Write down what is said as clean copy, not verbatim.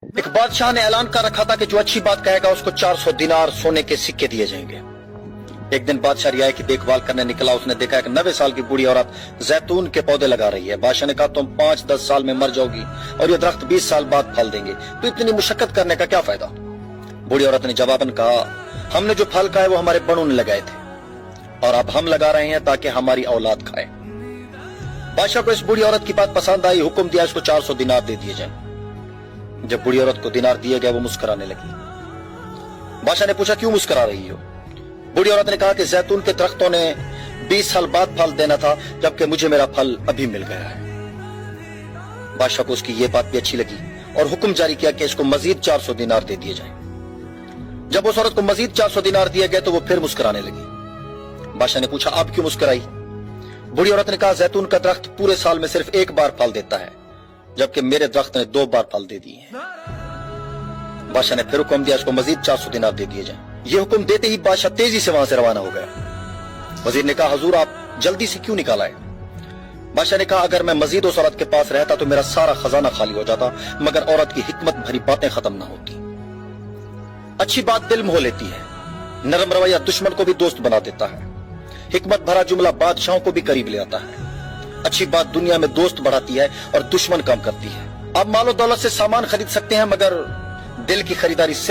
ایک بادشاہ نے اعلان کر رکھا تھا کہ جو اچھی بات کہے گا اس کو 400 دینار سونے کے سکے دیے جائیں گے۔ ایک دن بادشاہ رعایا کی دیکھ بھال کرنے نکلا، اس نے دیکھا ایک 90 سال کی بوڑھی عورت زیتون کے پودے لگا رہی ہے۔ بادشاہ نے کہا تم 5-10 سال میں مر جاؤ گی اور یہ درخت 20 سال بعد پھل دیں گے، تو اتنی مشقت کرنے کا کیا فائدہ؟ بوڑھی عورت نے جواباً کہا ہم نے جو پھل کھائے وہ ہمارے بڑوں نے لگائے تھے اور اب ہم لگا رہے ہیں تاکہ ہماری اولاد کھائے۔ بادشاہ کو اس بوڑھی عورت کی بات پسند آئی، حکم دیا اس کو 400 دینار دے دیے جائیں۔ جب بوڑھی عورت کو دینار دیے گئے وہ مسکرانے لگی۔ بادشاہ نے پوچھا کیوں مسکرا رہی ہو؟ بوڑھی عورت نے کہا کہ زیتون کے درختوں نے 20 سال بعد پھل دینا تھا جبکہ مجھے میرا پھل ابھی مل گیا ہے۔ بادشاہ کو اس کی یہ بات بھی اچھی لگی اور حکم جاری کیا کہ اس کو مزید 400 دینار دے دیے جائیں۔ جب اس عورت کو مزید 400 دینار دیے گئے تو وہ پھر مسکرانے لگی۔ بادشاہ نے پوچھا آپ کیوں مسکرائی؟ بوڑھی عورت نے کہا زیتون کا درخت پورے سال میں صرف ایک بار پھل دیتا ہے جبکہ میرے درخت نے 2 بار پھل دے دیے ہیں۔ بادشاہ نے پھر حکم دیا اس کو مزید 400 دینار دے دیے جائیں۔ یہ حکم دیتے ہی بادشاہ تیزی سے وہاں سے روانہ ہو گیا۔ وزیر نے کہا حضور آپ جلدی سے کیوں نکال آئے؟ بادشاہ نے کہا اگر میں مزید اس عورت کے پاس رہتا تو میرا سارا خزانہ خالی ہو جاتا، مگر عورت کی حکمت بھری باتیں ختم نہ ہوتی۔ اچھی بات دل موہ لیتی ہے، نرم رویہ دشمن کو بھی دوست بنا دیتا ہے، حکمت بھرا جملہ بادشاہوں کو بھی قریب لے آتا ہے۔ اچھی بات دنیا میں دوست بڑھاتی ہے اور دشمن کم کرتی ہے۔ آپ مال و دولت سے سامان خرید سکتے ہیں مگر دل کی خریداری صرف